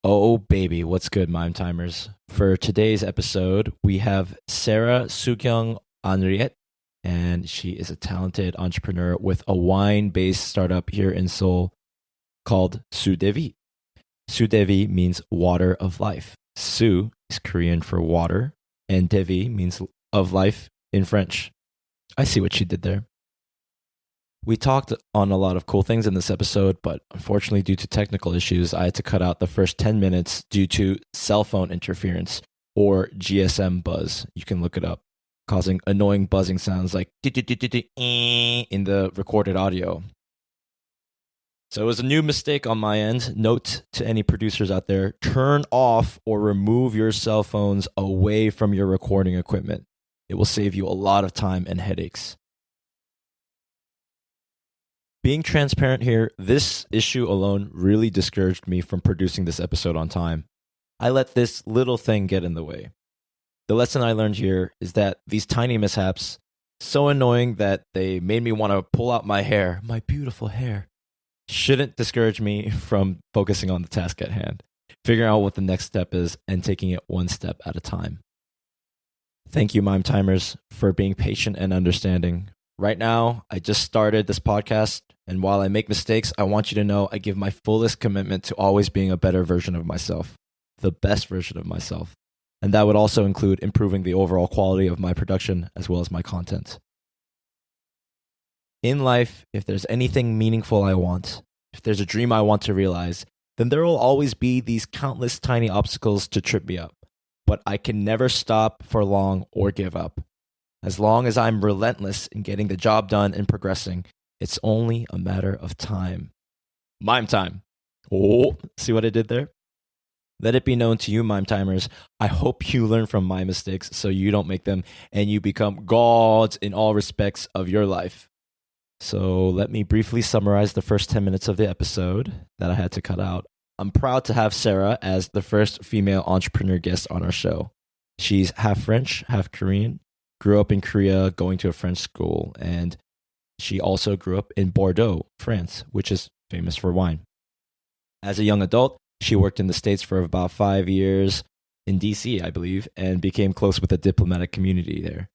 Oh, baby, what's good, Maim Timers? For today's episode, we have Sarah Sookyung Henriet, and she is a talented entrepreneur with a wine based startup here in Seoul called Soodevie. Soodevie means water of life. Su is Korean for water, and Devi means of life in French. I see what she did there. We talked on a lot of cool things in this episode, but unfortunately, due to technical issues, I had to cut out the first 10 minutes due to cell phone interference or GSM buzz. You can look it up, causing annoying buzzing sounds like in the recorded audio. So it was a new mistake on my end. Note to any producers out there, turn off or remove your cell phones away from your recording equipment. It will save you a lot of time and headaches. Being transparent here, this issue alone really discouraged me from producing this episode on time. I let this little thing get in the way. The lesson I learned here is that these tiny mishaps, so annoying that they made me want to pull out my hair, my beautiful hair, shouldn't discourage me from focusing on the task at hand, figuring out what the next step is, and taking it one step at a time. Thank you, Maim Timers, for being patient and understanding. Right now, I just started this podcast, and while I make mistakes, I want you to know I give my fullest commitment to always being a better version of myself, the best version of myself. And that would also include improving the overall quality of my production as well as my content. In life, if there's anything meaningful I want, if there's a dream I want to realize, then there will always be these countless tiny obstacles to trip me up. But I can never stop for long or give up. As long as I'm relentless in getting the job done and progressing, it's only a matter of time. Mime time. Oh, see what I did there? Let it be known to you, Mime Timers, I hope you learn from my mistakes so you don't make them and you become gods in all respects of your life. So let me briefly summarize the first 10 minutes of the episode that I had to cut out. I'm proud to have Sarah as the first female entrepreneur guest on our show. She's half French, half Korean. Grew up in Korea going to a French school, and she also grew up in Bordeaux, France, which is famous for wine. As a young adult, she worked in the States for about 5 years in DC, I believe, and became close with the diplomatic community there.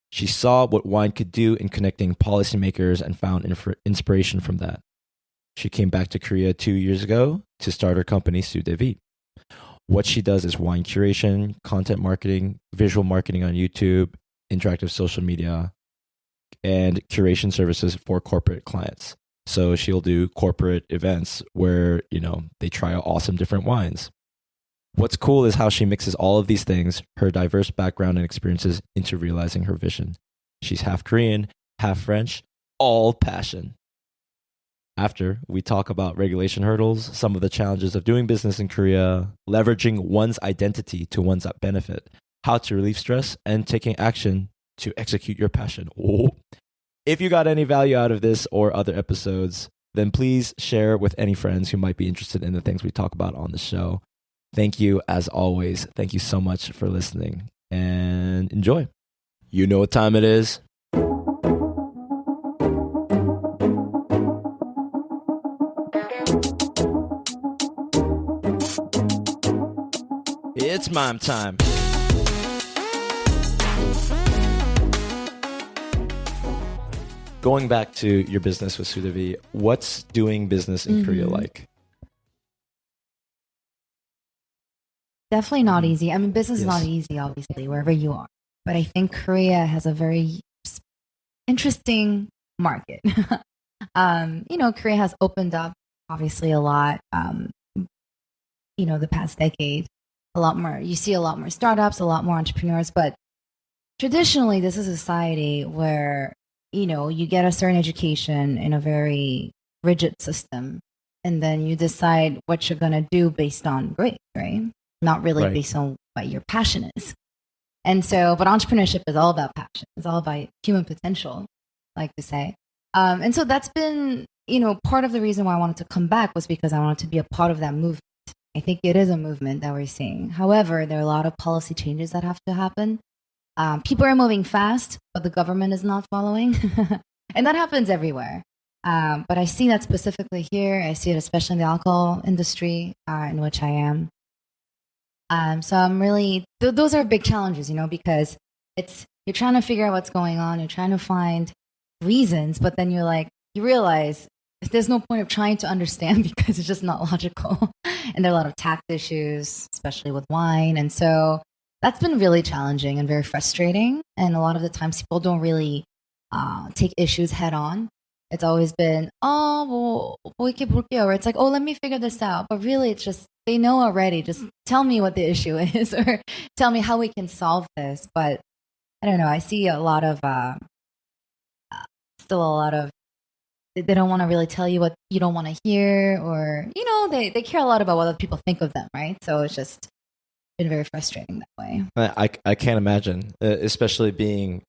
She saw what wine could do in connecting policymakers and found inspiration from that. She came back to Korea 2 years ago to start her company, Soodevie. What she does is wine curation, content marketing, visual marketing on YouTube, interactive social media, and curation services for corporate clients. So she'll do corporate events where, they try out awesome different wines. What's cool is how she mixes all of these things, her diverse background and experiences, into realizing her vision. She's half Korean, half French, all passion. After, we talk about regulation hurdles, some of the challenges of doing business in Korea, leveraging one's identity to one's benefit, how to relieve stress, and taking action to execute your passion. Oh. If you got any value out of this or other episodes, then please share with any friends who might be interested in the things we talk about on the show. Thank you, as always. Thank you so much for listening, and enjoy. You know what time it is. It's Maim time. Going back to your business with Soodevie, what's doing business in Korea like? Definitely not easy. I mean, business is not easy, obviously, wherever you are. But I think Korea has a very interesting market. Korea has opened up, obviously, a lot, the past decade. A lot more. You see a lot more startups, a lot more entrepreneurs. But traditionally, this is a society where you get a certain education in a very rigid system, and then you decide what you're going to do based on grades, right? Not really based on what your passion is. And so, but entrepreneurship is all about passion. It's all about human potential, I like to say. And so that's been, part of the reason why I wanted to come back was because I wanted to be a part of that movement. I think it is a movement that we're seeing. However, there are a lot of policy changes that have to happen. People are moving fast, but the government is not following. And that happens everywhere. But I see that specifically here. I see it especially in the alcohol industry, in which I am. So I'm really those are big challenges, because you're trying to figure out what's going on, you're trying to find reasons, but then you realize there's no point of trying to understand because it's just not logical. And there are a lot of tact issues, especially with wine. And so that's been really challenging and very frustrating. And a lot of the times people don't really take issues head on. It's always been, oh, well, or it's like, oh, let me figure this out. But really, it's just, they know already. Just tell me what the issue is or tell me how we can solve this. But I don't know. I see a lot of, still a lot of, they don't want to really tell you what you don't want to hear, or, they care a lot about what other people think of them, right? So it's just been very frustrating that way. I can't imagine, especially being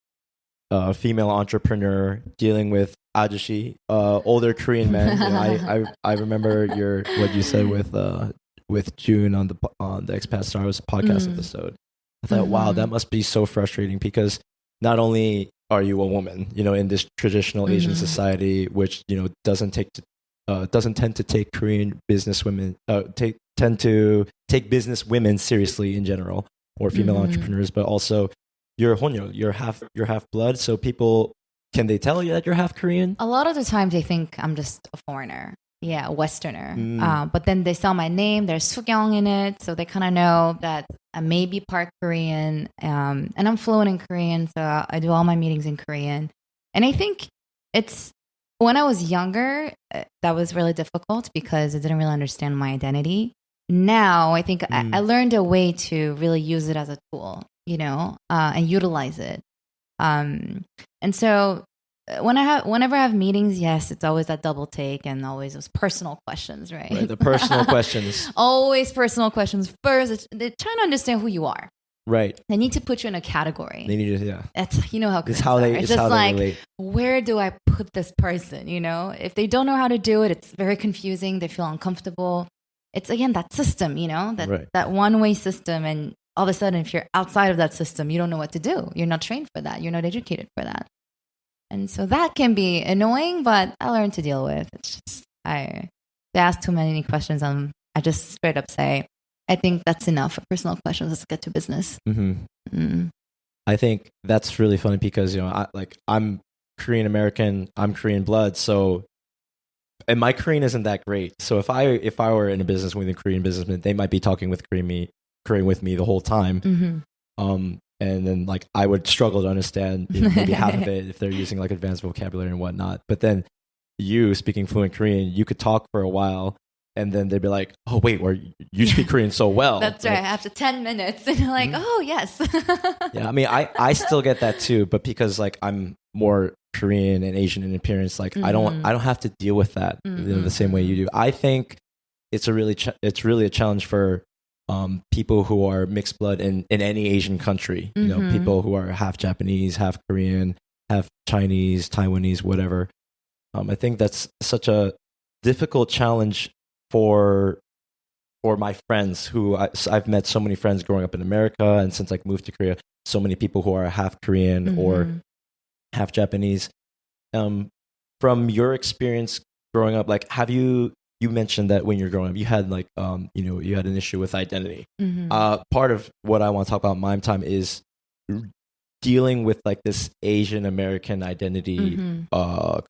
a female entrepreneur dealing with ajushi, older Korean men. I remember what you said with June on the Expat Stars podcast episode. I thought, wow, that must be so frustrating because not only are you a woman, in this traditional Asian society, which doesn't tend to take Korean business women tend to take business women seriously in general, or female entrepreneurs, but also you're honyo, you're half blood. So people, can they tell you that you're half Korean? A lot of the time they think I'm just a foreigner. Yeah, a Westerner. But then they saw my name, there's Sookyung in it, so they kind of know that I may be part Korean, and I'm fluent in Korean, so I do all my meetings in Korean. And I think when I was younger, that was really difficult because I didn't really understand my identity. Now, I think I learned a way to really use it as a tool, and utilize it. And so whenever I have meetings, yes, it's always that double take and always those personal questions, right? Right, the personal questions. Always personal questions first. They're trying to understand who you are. Right. They need to put you in a category. They need to, yeah. That's how it's how they. It's it's just how like, they relate. where do I put this person? If they don't know how to do it, it's very confusing. They feel uncomfortable. It's again that system, that one-way system, and all of a sudden, if you're outside of that system, you don't know what to do. You're not trained for that. You're not educated for that. And so that can be annoying, but I learned to deal with. It's just, they ask too many questions, I just straight up say, I think that's enough for personal questions. Let's get to business. I think that's really funny because, I'm Korean American, I'm Korean blood. So, and my Korean isn't that great. So if I were in a business with a Korean businessman, they might be talking with Korean with me the whole time. And then I would struggle to understand maybe half of it if they're using advanced vocabulary and whatnot. But then you speaking fluent Korean, you could talk for a while and then they'd be like, oh wait, you speak Korean so well. That's right. After 10 minutes and you're like, oh yes. Yeah, I mean, I still get that too, but because I'm more Korean and Asian in appearance, I don't have to deal with that the same way you do. I think it's really a challenge for people who are mixed blood in any Asian country, people who are half Japanese, half Korean, half Chinese, Taiwanese, whatever. I think that's such a difficult challenge for my friends who I've met so many friends growing up in America, and since I moved to Korea, so many people who are half Korean or half Japanese. From your experience growing up, have you mentioned that when you're growing up, you had you had an issue with identity. Part of what I want to talk about Maim Time is dealing with this Asian American identity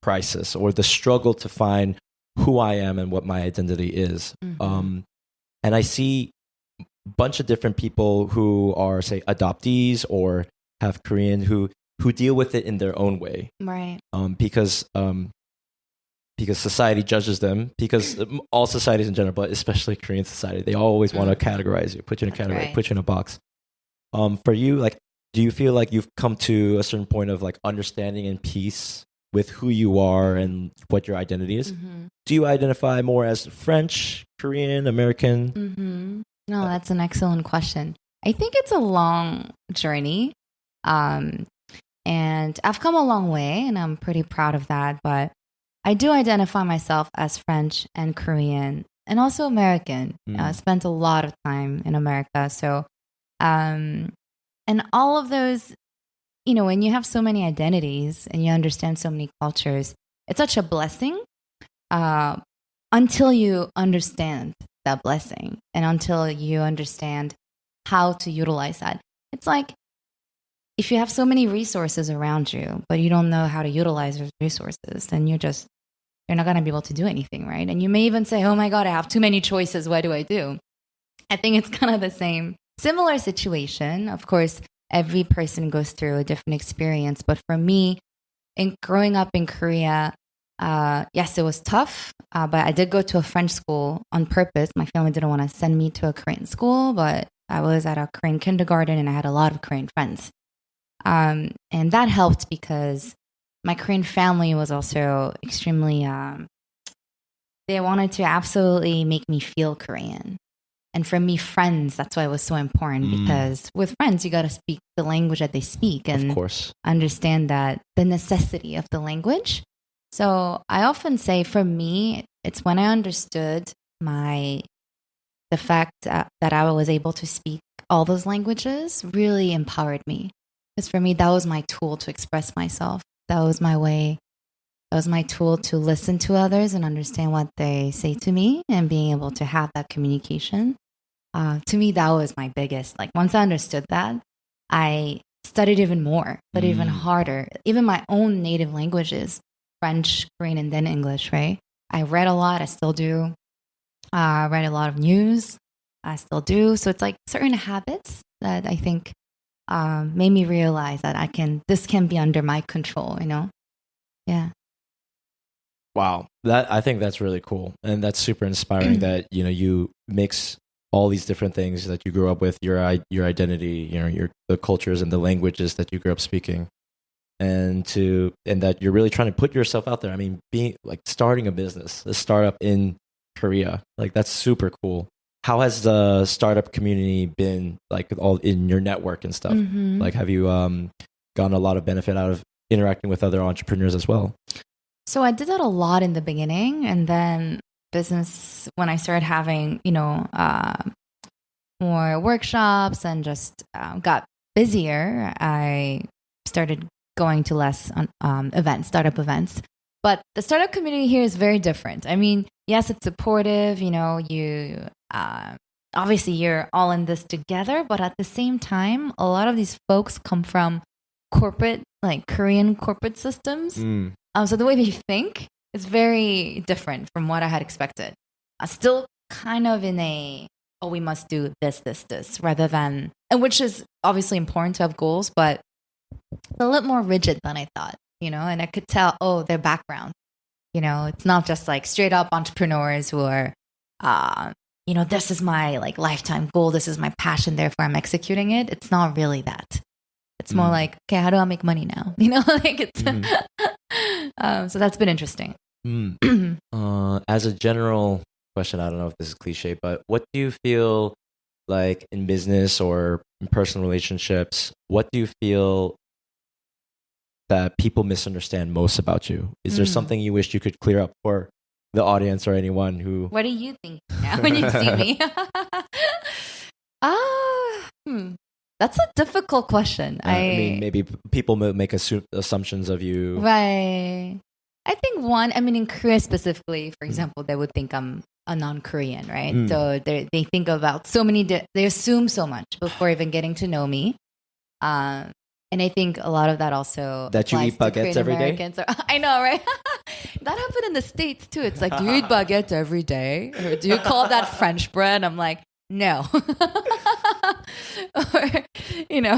crisis, or the struggle to find who I am and what my identity is. And I see a bunch of different people who are, say, adoptees or have Korean who deal with it in their own way, right? Because society judges them, because all societies in general, but especially Korean society, they always want to categorize you, put you in a category, put you in a box. For you, do you feel like you've come to a certain point of understanding and peace with who you are and what your identity is? Do you identify more as French, Korean, American? No, that's an excellent question. I think it's a long journey. And I've come a long way, and I'm pretty proud of that, but I do identify myself as French and Korean and also American. I spent a lot of time in America. So, and all of those, when you have so many identities and you understand so many cultures, it's such a blessing until you understand that blessing, and until you understand how to utilize that. It's like if you have so many resources around you, but you don't know how to utilize those resources, then you're not going to be able to do anything, right? And you may even say, oh my God, I have too many choices. What do I do? I think it's kind of the same, similar situation. Of course, every person goes through a different experience. But for me, in growing up in Korea, yes, it was tough, but I did go to a French school on purpose. My family didn't want to send me to a Korean school, but I was at a Korean kindergarten and I had a lot of Korean friends. And that helped because my Korean family was also extremely, they wanted to absolutely make me feel Korean. And for me, friends, that's why it was so important because with friends, you got to speak the language that they speak and of course, understand that the necessity of the language. So I often say for me, it's when I understood the fact that I was able to speak all those languages really empowered me. Because for me, that was my tool to express myself. That was my way. That was my tool to listen to others and understand what they say to me and being able to have that communication. To me, that was my biggest. Like once I understood that, I studied even more, but even harder. Even my own native languages, French, Korean, and then English, right? I read a lot. I still do. I read a lot of news. I still do. So it's like certain habits that I think made me realize that this can be under my control, you know? Yeah. Wow. I think that's really cool. And that's super inspiring that, you mix all these different things that you grew up with, your identity, the cultures and the languages that you grew up speaking. And that you're really trying to put yourself out there. I mean, being like starting a business, a startup in Korea, like that's super cool. How has the startup community been like all in your network and stuff? Mm-hmm. Like, have you gotten a lot of benefit out of interacting with other entrepreneurs as well? So I did that a lot in the beginning, and then business when I started having, more workshops and just got busier, I started going to less startup events. But the startup community here is very different. I mean, yes, it's supportive. You obviously you're all in this together, but at the same time, a lot of these folks come from corporate, like Korean corporate systems. So the way they think is very different from what I had expected. Still kind of in we must do this, rather than, and which is obviously important to have goals, but a little more rigid than I thought, and I could tell, their background, it's not just like straight up entrepreneurs who are, this is my like lifetime goal. This is my passion. Therefore I'm executing it. It's not really that. It's more like, okay, how do I make money now? Like it's, so that's been interesting. As a general question, I don't know if this is cliche, but what do you feel like in business or in personal relationships? What do you feel that people misunderstand most about you? Is there something you wish you could clear up for the audience or anyone who... What do you think now when you see me? That's a difficult question. I mean, maybe people make assumptions of you. Right. I think in Korea specifically, for example, they would think I'm a non-Korean, right? So they think about so many, they assume so much before even getting to know me. And I think a lot of that also that you eat baguettes every day. I know, right? That happened in the States too. It's like, do you eat baguettes every day? Or do you call that French bread? I'm like, no. Or,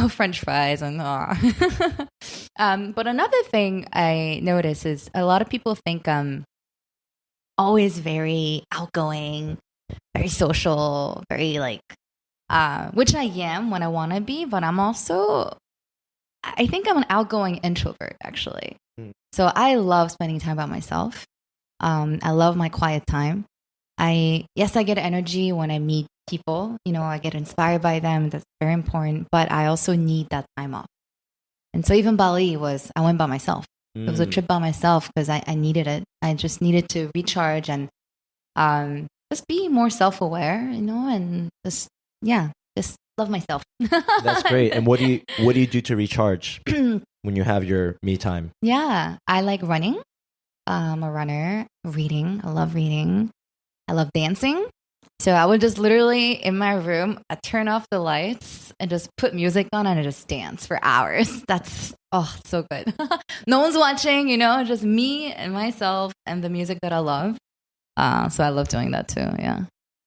French fries and but another thing I notice is a lot of people think I'm always very outgoing, very social, very which I am when I want to be, but I think I'm an outgoing introvert, actually. So I love spending time by myself. I love my quiet time. I get energy when I meet people. I get inspired by them. That's very important. But I also need that time off. And so even Bali I went by myself. It was a trip by myself because I needed it. I just needed to recharge and just be more self-aware, and just love myself. That's great. And what do you do to recharge when you have your me time? Yeah, I like running. I'm a runner. Reading. I love reading. I love dancing. So I would just literally in my room, I turn off the lights and just put music on and I just dance for hours. That's so good. No one's watching, just me and myself and the music that I love. So I love doing that too. Yeah.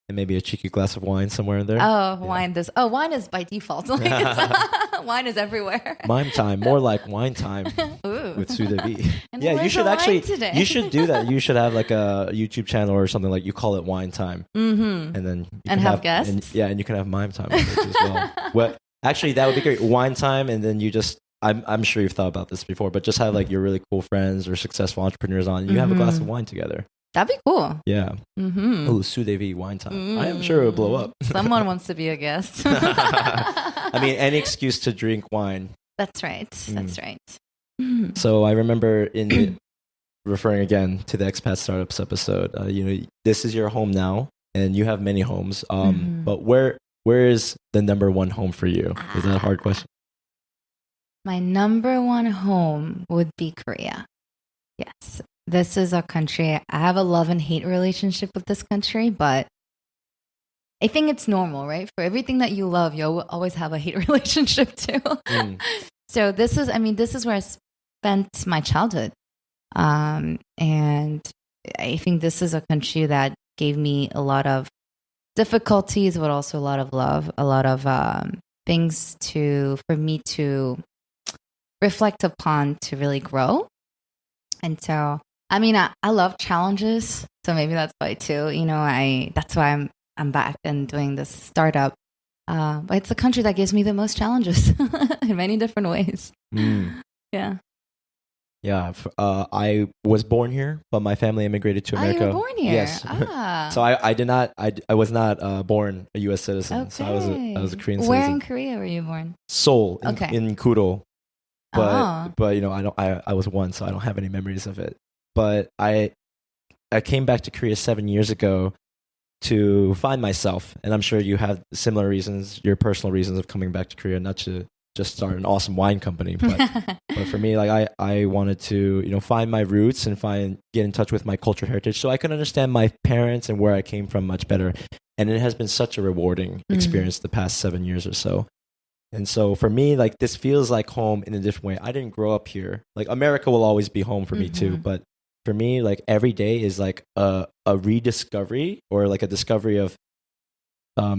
And maybe a cheeky glass of wine somewhere in there. Wine. Wine is by default. Wine is everywhere. Maim time, more like wine time with Soodevie. Yeah, you should you should do that. You should have like a YouTube channel or something like you call it wine time, and then you can have guests. And you can have Maim time with it as well. Well, actually, that would be great. Wine time, and then you just. I'm sure you've thought about this before, but just have like your really cool friends or successful entrepreneurs on. And you have a glass of wine together. That'd be cool. Yeah. Mm-hmm. Oh, Soodevie wine time. I am sure it would blow up. Someone wants to be a guest. I mean, any excuse to drink wine. That's right. That's right. So I remember referring again to the Expat Startups episode, this is your home now and you have many homes. But where is the number one home for you? Is that a hard question? My number one home would be Korea. Yes. This is a country, I have a love and hate relationship with this country, but I think it's normal, right? For everything that you love, you'll always have a hate relationship too. So this is where I spent my childhood. And I think this is a country that gave me a lot of difficulties, but also a lot of love, a lot of things for me to reflect upon to really grow. And so I love challenges, so maybe that's why too. That's why I'm back and doing this startup. But it's a country that gives me the most challenges in many different ways. Yeah. Yeah. I was born here, but my family immigrated to America. You were born here. Yes. So I did not. I was not born a U.S. citizen. Okay. So I was a Korean citizen. Where in Korea were you born? Seoul. In Kuro. But I was one, so I don't have any memories of it. But I came back to Korea 7 years ago to find myself, and I'm sure you have similar reasons, your personal reasons of coming back to Korea, not to just start an awesome wine company, but for me, like I wanted to find my roots and get in touch with my cultural heritage, so I could understand my parents and where I came from much better. And it has been such a rewarding experience the past 7 years or so. And so for me, like this feels like home in a different way. I didn't grow up here. Like America will always be home for me too, but for me, like every day is like a rediscovery or like a discovery of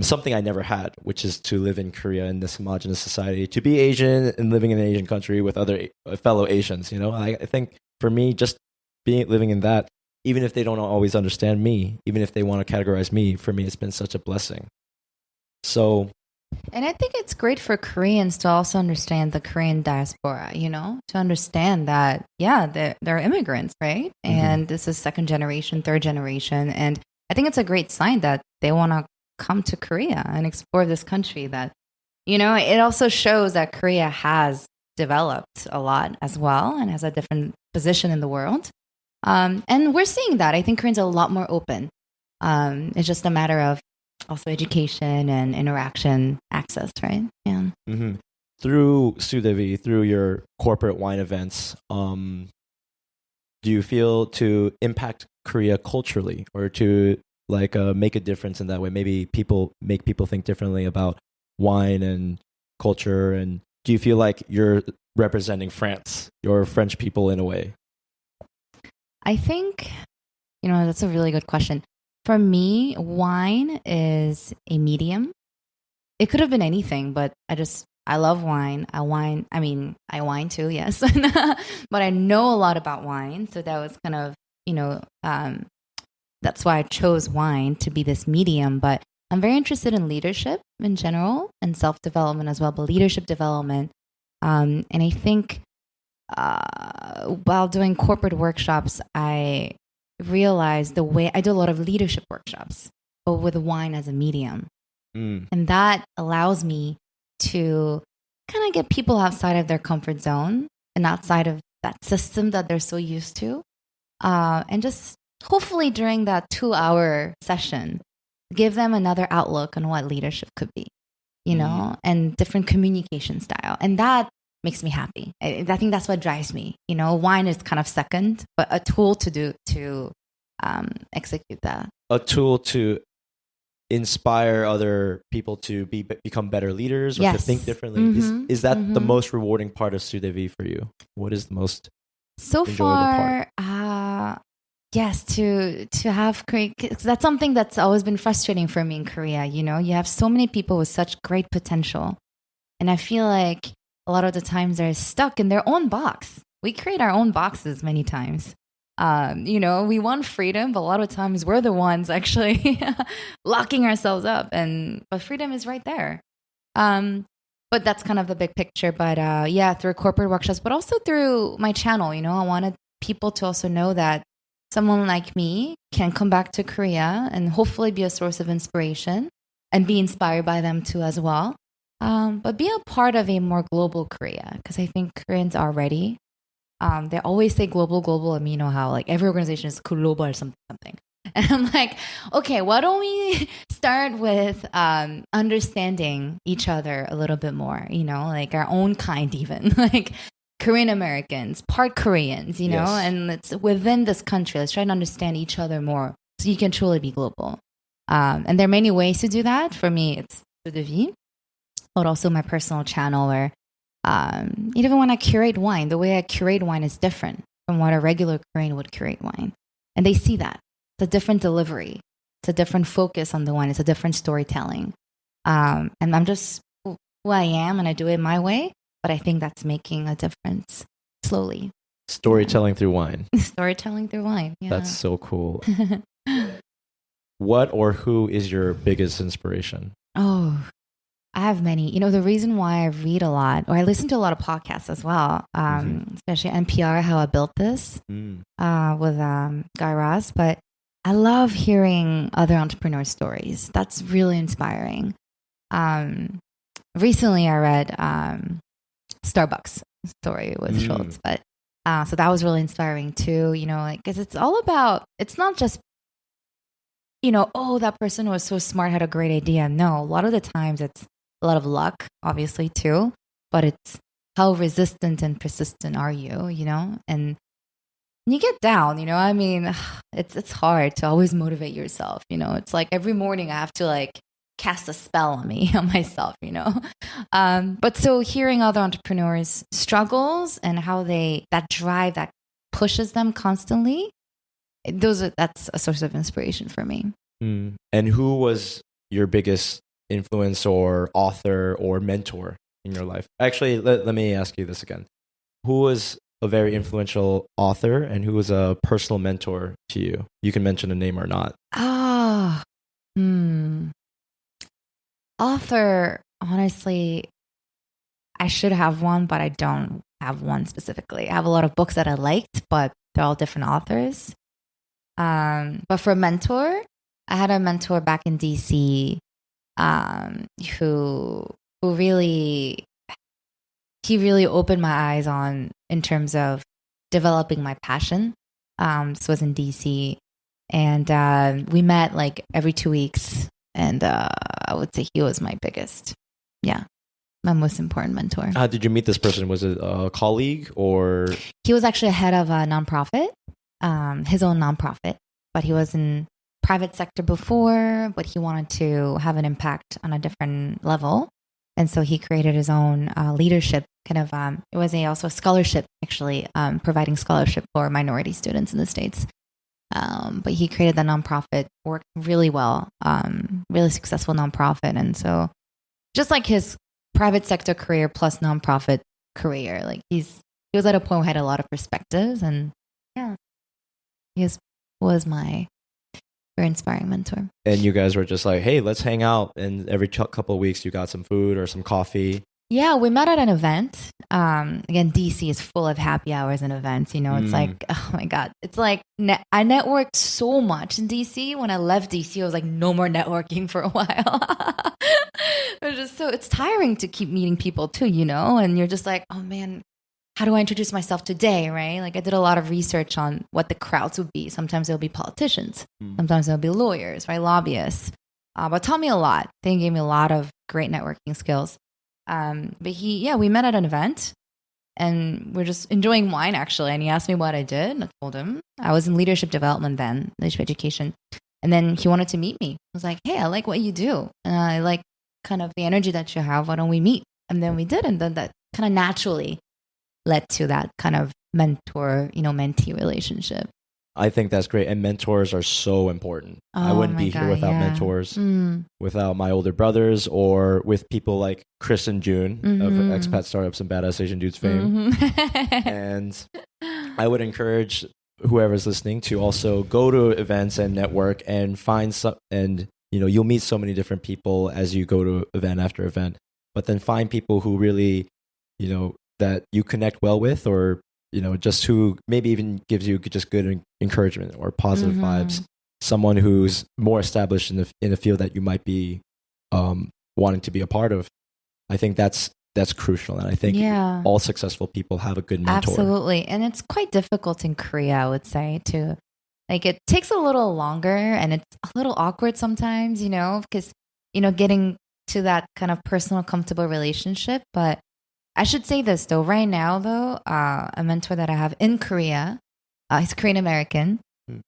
something I never had, which is to live in Korea in this homogenous society, to be Asian and living in an Asian country with other fellow Asians. I think for me, just living in that, even if they don't always understand me, even if they want to categorize me, for me, it's been such a blessing. So. And I think it's great for Koreans to also understand the Korean diaspora, to understand that, they're immigrants, right? And this is second generation, third generation. And I think it's a great sign that they want to come to Korea and explore this country that, it also shows that Korea has developed a lot as well and has a different position in the world. And we're seeing that. I think Koreans are a lot more open. It's just a matter of also education and interaction access, right? Yeah. Through Soodevie, through your corporate wine events, do you feel to impact Korea culturally or to make a difference in that way? Maybe make people think differently about wine and culture. And do you feel like you're representing France, your French people in a way? I think, that's a really good question. For me, wine is a medium. It could have been anything, but I love wine. I wine too, yes. But I know a lot about wine. So that was kind of, that's why I chose wine to be this medium. But I'm very interested in leadership in general and self-development as well, but leadership development. And I think while doing corporate workshops, I realized the way I do a lot of leadership workshops, but with wine as a medium. And that allows me to kind of get people outside of their comfort zone and outside of that system that they're so used to. And just hopefully during that 2-hour session, give them another outlook on what leadership could be, and different communication style. And that makes me happy. I think that's what drives me. Wine is kind of second, but a tool to execute that. A tool to inspire other people to become better leaders or to Yes. think differently. Is that the most rewarding part of Soodevie for you? What is the most So enjoyable far, yes, to have Korea, 'cause that's something that's always been frustrating for me in Korea. You know, you have so many people with such great potential, and I feel like a lot of the times they're stuck in their own box. We create our own boxes many times. You know, we want freedom, but a lot of times we're the ones actually locking ourselves up. But freedom is right there. But that's kind of the big picture. But yeah, through corporate workshops, but also through my channel, you know, I wanted people to also know that someone like me can come back to Korea and hopefully be a source of inspiration and be inspired by them too as well. But be a part of a more global Korea, because I think Koreans are ready. They always say global, global, and you know how like every organization is global or something. And I'm like, okay, why don't we start with understanding each other a little bit more, you know, like our own kind even, like Korean Americans, part Koreans, you know, and it's within this country, let's try to understand each other more so you can truly be global. And there are many ways to do that. For me, it's Soodevie, but also my personal channel where even when I curate wine, the way I curate wine is different from what a regular Korean would curate wine. And they see that. It's a different delivery. It's a different focus on the wine. It's a different storytelling. And I'm just who I am, and I do it my way. But I think that's making a difference slowly. Storytelling through wine. Storytelling through wine. Yeah. That's so cool. What or who is your biggest inspiration? Oh, I have many. You know, the reason why I read a lot, or I listen to a lot of podcasts as well, especially NPR, How I Built This, with Guy Raz. But I love hearing other entrepreneur stories. That's really inspiring. Recently, I read Starbucks story with Schultz, but so that was really inspiring too. You know, like because it's all about. It's not just, you know, oh, that person was so smart, had a great idea. No, a lot of the times it's a lot of luck, obviously too, but it's how resistant and persistent are you, you know, and you get down, you know, I mean, it's hard to always motivate yourself, you know, it's like every morning I have to like cast a spell on me, on myself, you know, but so hearing other entrepreneurs' struggles and how that drive that pushes them constantly, that's a source of inspiration for me. And who was your biggest influence or author or mentor in your life? Actually, let me ask you this again. Who was a very influential author and who was a personal mentor to you? You can mention a name or not. Author, honestly, I should have one, but I don't have one specifically. I have a lot of books that I liked, but they're all different authors. But for mentor, I had a mentor back in DC who really opened my eyes in terms of developing my passion. This was in DC, and we met like every 2 weeks, and I would say he was my most important mentor. How did you meet this person? Was it a colleague or? He was actually a head of a nonprofit, his own nonprofit, but he was in private sector before, but he wanted to have an impact on a different level. And so he created his own leadership kind of, it was also a scholarship, actually, providing scholarship for minority students in the States. But he created the nonprofit, worked really well, really successful nonprofit. And so just like his private sector career plus nonprofit career, like he was at a point where he had a lot of perspectives, and yeah, he was my very inspiring mentor. And you guys were just like, hey, let's hang out, and every couple of weeks you got some food or some coffee. Yeah, we met at an event. Again, DC is full of happy hours and events. You know, it's like, oh my God. It's like I networked so much in DC. When I left DC, I was like, no more networking for a while. It's tiring to keep meeting people too, you know? And you're just like, oh man, how do I introduce myself today, right? Like I did a lot of research on what the crowds would be. Sometimes they'll be politicians. Sometimes they'll be lawyers, right? Lobbyists. But taught me a lot. They gave me a lot of great networking skills. But we met at an event and we're just enjoying wine actually. And he asked me what I did. And I told him I was in leadership development then, leadership education. And then he wanted to meet me. I was like, hey, I like what you do. And I like kind of the energy that you have. Why don't we meet? And then we did. And then that kind of naturally led to that kind of mentor, mentee relationship. I think that's great. And mentors are so important. I wouldn't be here without mentors, without my older brothers, or with people like Chris and June of Expat Startups and Badass Asian Dudes fame. And I would encourage whoever's listening to also go to events and network and find some, and you'll meet so many different people as you go to event after event, but then find people who really, that you connect well with, or just who maybe even gives you just good encouragement or positive vibes. Someone who's more established in the field that you might be wanting to be a part of. I think that's crucial, and I think all successful people have a good mentor. Absolutely, and it's quite difficult in Korea, I would say, to it takes a little longer, and it's a little awkward sometimes, because getting to that kind of personal, comfortable relationship, but. I should say this though. Right now, though, a mentor that I have in Korea, he's Korean American,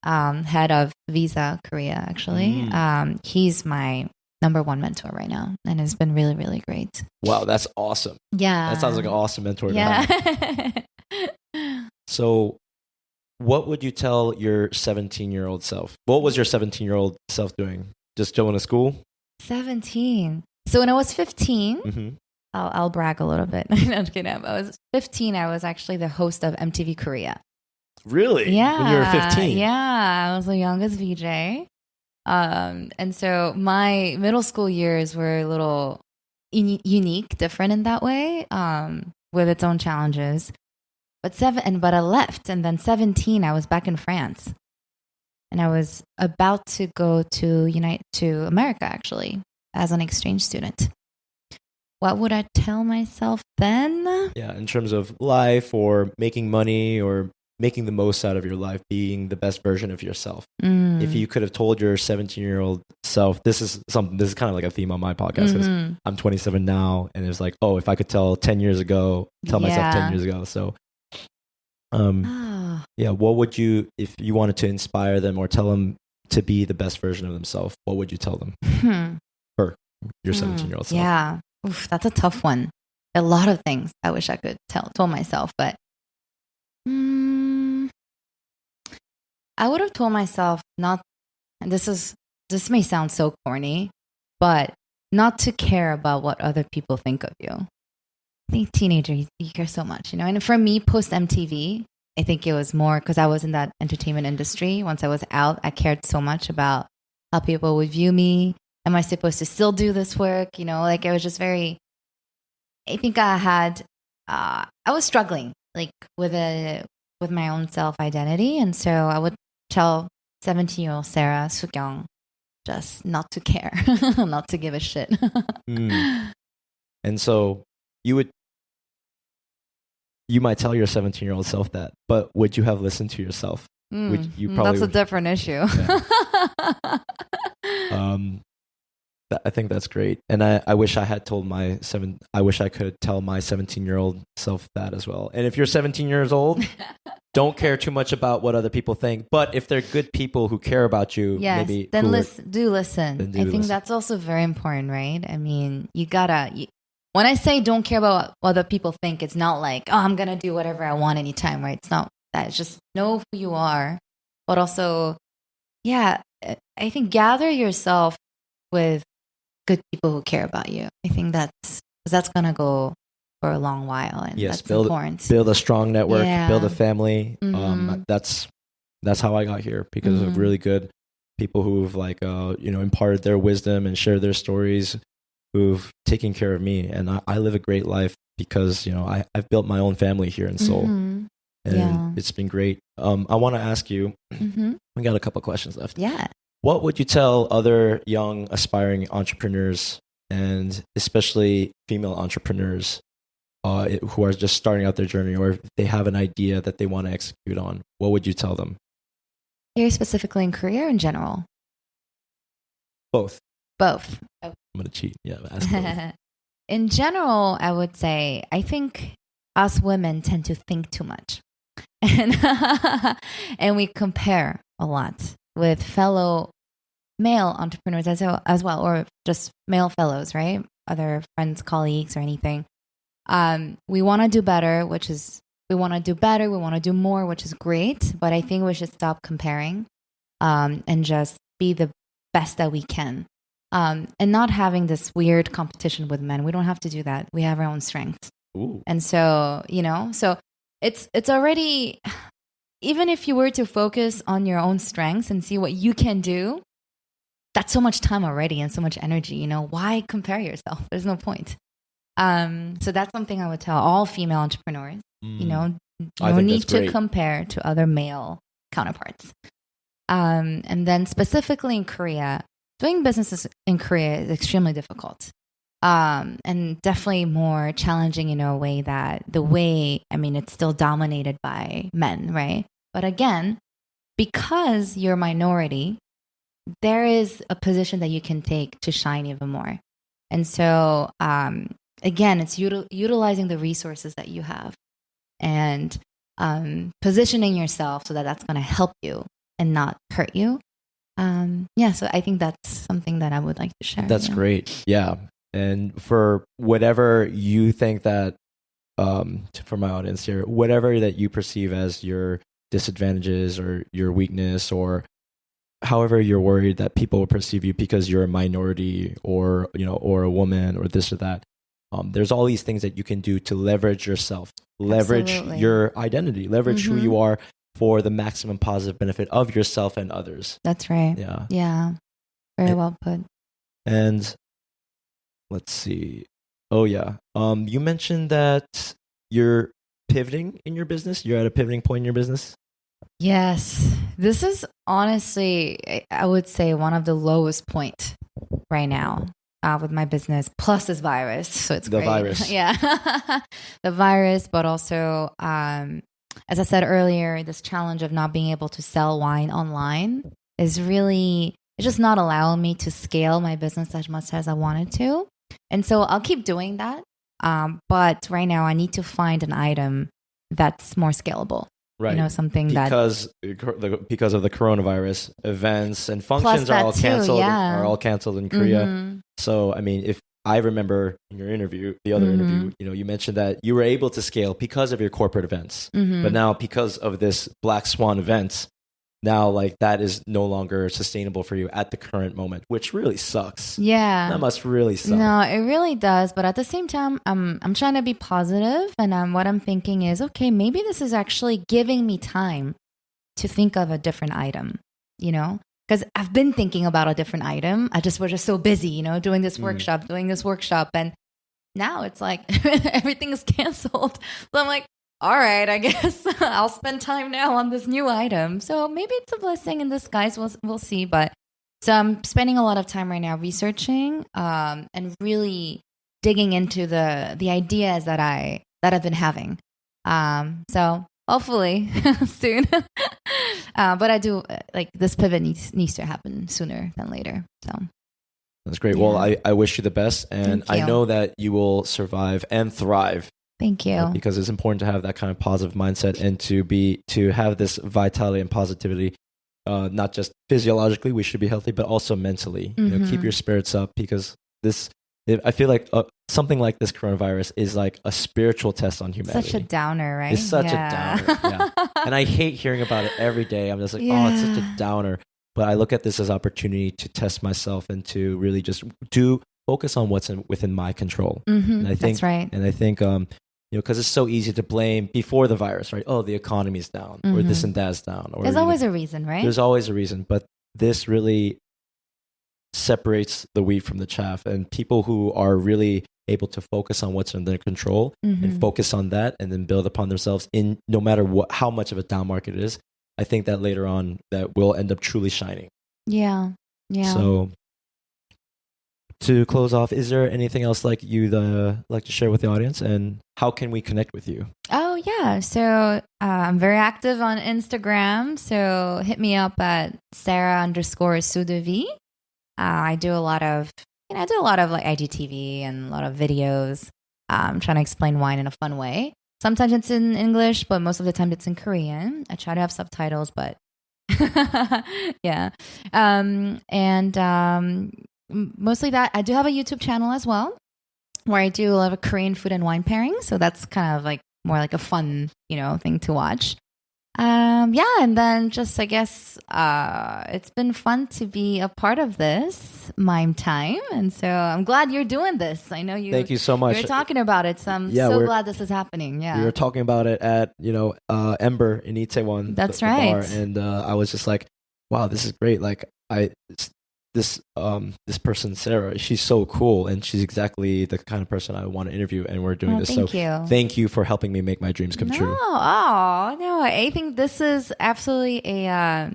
head of Visa Korea. Actually, he's my number one mentor right now, and it's been really, really great. Wow, that's awesome. Yeah, that sounds like an awesome mentor. Yeah. So, what would you tell your 17-year-old self? What was your 17-year-old self doing? Just going to school? 17. So when I was 15. I'll brag a little bit. I'm just kidding. I was 15. I was actually the host of MTV Korea. Really? Yeah. When you were 15? Yeah. I was the youngest VJ. And so my middle school years were a little unique, different in that way, with its own challenges. But I left. And then 17, I was back in France. And I was about to go to America, actually, as an exchange student. What would I tell myself then? Yeah, in terms of life or making money or making the most out of your life, being the best version of yourself. If you could have told your 17-year-old self, this is kind of like a theme on my podcast, because I'm 27 now, and it's like, oh, if I could tell 10 years ago, myself 10 years ago. So, what would you, if you wanted to inspire them or tell them to be the best version of themselves, what would you tell them? For your 17-year-old self. Yeah. Oof, that's a tough one. A lot of things I wish I could told myself, but I would have told myself not, and this may sound so corny, but not to care about what other people think of you. I think teenager, you care so much, And for me, post MTV, I think it was more because I was in that entertainment industry. Once I was out, I cared so much about how people would view me. Am I supposed to still do this work? It was just I think I was struggling with my own self-identity. And so I would tell 17-year-old Sarah, Sookyung, just not to care, not to give a shit. And so you might tell your 17-year-old self that, but would you have listened to yourself? That's a different issue. Yeah. I think that's great, and I wish I had told I wish I could tell my 17-year-old self that as well. And if you're 17 years old, don't care too much about what other people think. But if they're good people who care about you, maybe then listen. I think that's also very important, right? I mean, you gotta. When I say don't care about what other people think, it's not like, oh, I'm gonna do whatever I want anytime, right? It's not that. It's just know who you are, but also, I think gather yourself with good people who care about you. I think that's gonna go for a long while, and that's important. Build a strong network, build a family. That's how I got here, because of really good people who've imparted their wisdom and shared their stories, who've taken care of me, and I live a great life because I've built my own family here in Seoul, and it's been great. I want to ask you. We got a couple questions left. Yeah. What would you tell other young aspiring entrepreneurs, and especially female entrepreneurs who are just starting out their journey, or if they have an idea that they want to execute on? What would you tell them? Here specifically in Korea or in general? Both. Oh. I'm going to cheat. Yeah, ask both. In general, I would say, I think us women tend to think too much. And we compare a lot with fellow male entrepreneurs as well, or just male fellows, right? Other friends, colleagues, or anything. We want to do better, we want to do better. We want to do more, which is great. But I think we should stop comparing and just be the best that we can. And not having this weird competition with men. We don't have to do that. We have our own strengths. Ooh. And so, so it's already, even if you were to focus on your own strengths and see what you can do, that's so much time already and so much energy. Why compare yourself? There's no point. So that's something I would tell all female entrepreneurs. No need to compare to other male counterparts. And then specifically in Korea, doing business in Korea is extremely difficult. And definitely more challenging in a way it's still dominated by men, right? But again, because you're a minority, there is a position that you can take to shine even more. And so, again, it's utilizing the resources that you have and positioning yourself so that that's going to help you and not hurt you. So I think that's something that I would like to share. That's great. Yeah. And for whatever you think that, for my audience here, whatever that you perceive as your disadvantages or your weakness, or however you're worried that people will perceive you because you're a minority or a woman or this or that, there's all these things that you can do to leverage yourself, leverage your identity, leverage who you are for the maximum positive benefit of yourself and others. That's right. Yeah. Very well put. And let's see. Oh yeah. You mentioned that you're pivoting in your business. You're at a pivoting point in your business. Yes. This is honestly, I would say, one of the lowest points right now with my business, plus this virus. So it's great. Virus. Yeah. The virus, but also, as I said earlier, this challenge of not being able to sell wine online is it's just not allowing me to scale my business as much as I wanted to. And so I'll keep doing that. But right now I need to find an item that's more scalable. Right. Something because of the coronavirus, events and functions are all canceled. Are all canceled in Korea. So, if I remember in your interview, the other interview, you mentioned that you were able to scale because of your corporate events, but now because of this Black Swan event, now that is no longer sustainable for you at the current moment, which really sucks. Yeah, that must really suck. No, it really does. But at the same time, I'm trying to be positive, and what I'm thinking is, okay, maybe this is actually giving me time to think of a different item. Because I've been thinking about a different item. We're just so busy, doing this workshop, and now it's like everything is canceled. So I'm like, all right, I guess I'll spend time now on this new item. So maybe it's a blessing in disguise. We'll see. But so I'm spending a lot of time right now researching and really digging into the ideas that I've been having. So hopefully soon. But I do this pivot needs to happen sooner than later. So that's great. Yeah. Well, I wish you the best, and I know that you will survive and thrive. Thank you. Because it's important to have that kind of positive mindset and to have this vitality and positivity, not just physiologically, we should be healthy, but also mentally. Keep your spirits up, because I feel like something like this coronavirus is like a spiritual test on humanity. Such a downer, right? It's such a downer. Yeah. And I hate hearing about it every day. I'm just like, oh, it's such a downer. But I look at this as opportunity to test myself and to really just focus on what's within my control. And I think, that's right. And I think, because it's so easy to blame before the virus, right? Oh, the economy's down, or this and that's down. Or, there's always a reason, right? There's always a reason. But this really separates the wheat from the chaff, and people who are really able to focus on what's in their control and focus on that, and then build upon themselves in no matter how much of a down market it is, I think that later on that will end up truly shining. Yeah. So to close off, is there anything else you'd like to share with the audience, and how can we connect with you? Oh yeah, so I'm very active on Instagram, so hit me up at Sarah_Soodevie. I do a lot of IGTV and a lot of videos. I'm trying to explain wine in a fun way. Sometimes it's in English, but most of the time it's in Korean. I try to have subtitles, but Yeah. Mostly that. I do have a YouTube channel as well where I do a lot of Korean food and wine pairing. So that's kind of like more like a fun, thing to watch. And then just, I guess, it's been fun to be a part of this Maim Time. And so I'm glad you're doing this. I know Thank you so much. You're talking about it. So I'm so glad this is happening. Yeah. We were talking about it at, Ember in Itaewon. That's the right. bar, and I was just like, wow, this is great. Like this person, Sarah, she's so cool, and she's exactly the kind of person I want to interview, and we're doing this. Thank you for helping me make my dreams come true. Oh, no, I think this is absolutely a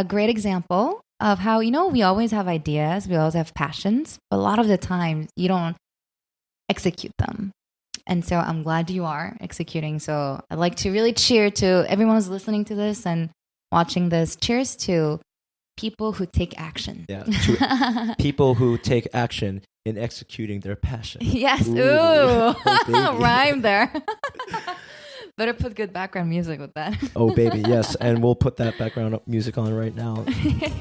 great example of how, we always have ideas, we always have passions, but a lot of the time you don't execute them. And so I'm glad you are executing. So I'd like to really cheer to everyone who's listening to this and watching this. Cheers to people who take action. Yeah, to people who take action in executing their passion. Yes. Ooh. Rhyme there. Better put good background music with that. Oh, baby, yes. And we'll put that background music on right now.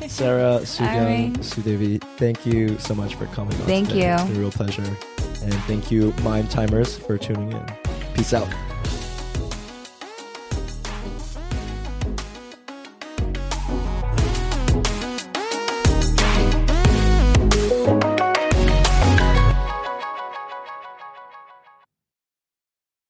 Sarah, Sookyung, Soodevie, thank you so much for coming on. Thank you. It's been a real pleasure. And thank you, Maim Timers, for tuning in. Peace out.